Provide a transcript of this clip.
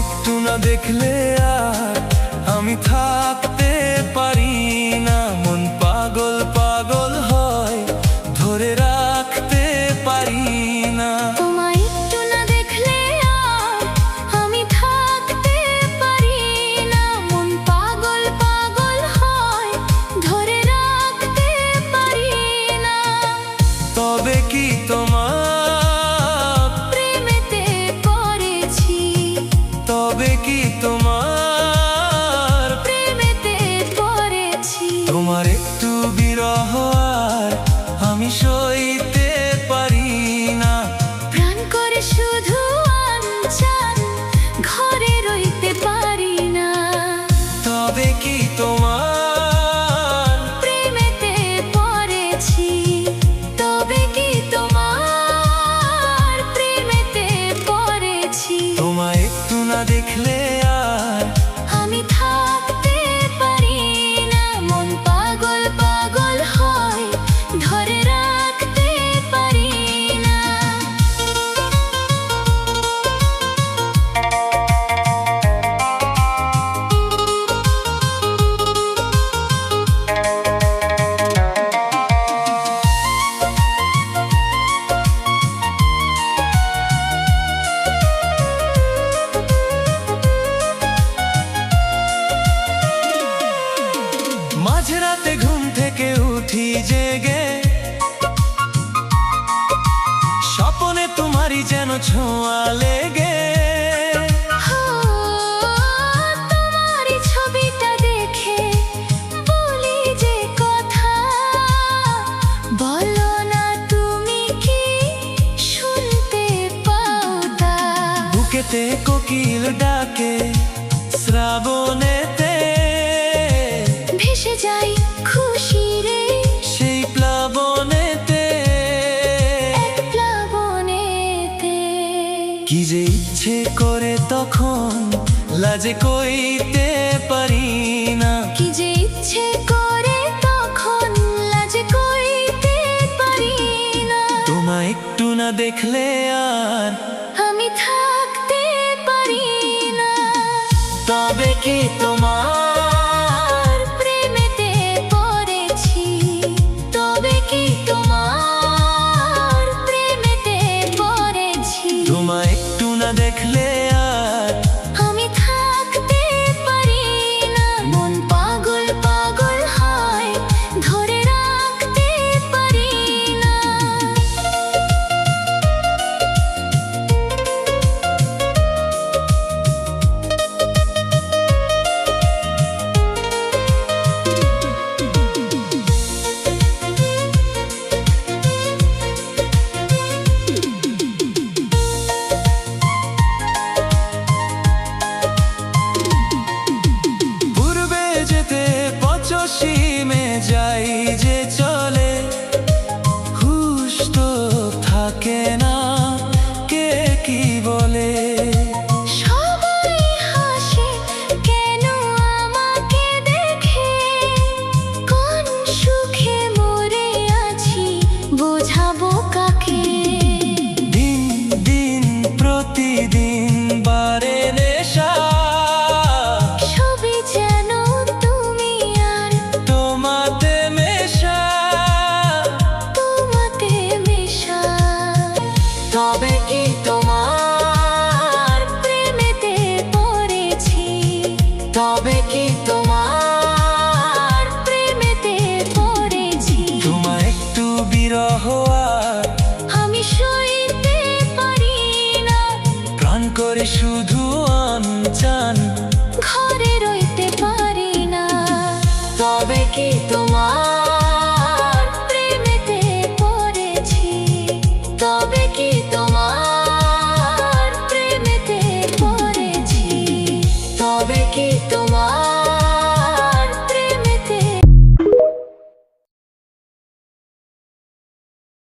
একটু না দেখলে আর আমি থাকতে পারি না, মন পাগল পাগল হয়, ধরে রাখতে পারি না। তোমায় একটু না দেখলে আর আমি থাকতে পারি না, মন পাগল পাগল হয়, ধরে রাখতে পারি না। তবে কি তোমার প্রেমেতে পড়েছি, তবে কি তোমার প্রেমেতে পড়েছি। তোমার একটু বিরহ আর আমি সইতে পারি না, প্রাণ করে শুধু আনচান, ঘরে রইতে পারি না। তবে কি তোমার প্রেমেতে পড়েছি, তবে কি তোমার প্রেমেতে পড়েছি। তোমায় একটু না দেখলে আর আমি থাকতে পারি না, মন পাগল পাগল হয়, ধরে রাখতে পারি না। মাঝরাতে ঘুম থেকে উঠি জেগে, স্বপনে তোমারই যেন ছোঁয়া লেগে। তোমারই ছবিটা দেখে বলি যে কথা, বলো না তুমি কি শুনতে পাও তা? বুকেতে কোকিল ডাকে শ্রাবণেতে, ভেসে যাই খুশি রে সেই প্লাবনেতে। এক প্লাবনেতে। কি যে ইচ্ছে করে তখন লাজে কইতে পারি না, কি যে ইচ্ছে করে তখন লাজে কইতে পারি না। তোমায় একটু না দেখলে আর আমি থাকতে পারি না। তবে কি তোমার প্রেমেতে পড়েছি, তবে কি তোমার প্রেমেতে পড়েছি। তোমায় একটু না দেখলে আর আমি থাকতে পারি না, মন পাগল পাগল হয়, ধরে রাখতে পারি না। পূর্বে যেতে পশ্চিমে যাই যে চলে, হুশ তো থাকে না কে কি বলে। সবাই হাসে কেন আমাকে দেখে, কোন সুখে মরে আছি বোঝাবো কাকে? দিন দিন প্রতিদিন বারে নেশা, সবই যেন তুমি আর তোমাতে মেশা। তোমাতে মেশা। তবে কি তোমার প্রেমেতে পড়েছি, তবে কি তোমার প্রেমেতে পড়েছি। তোমার একটু বিরহ আর আমি সইতে পারি না, প্রাণ করে শুধু আনচান, ঘরে রইতে পারি না। তবে কি তোমার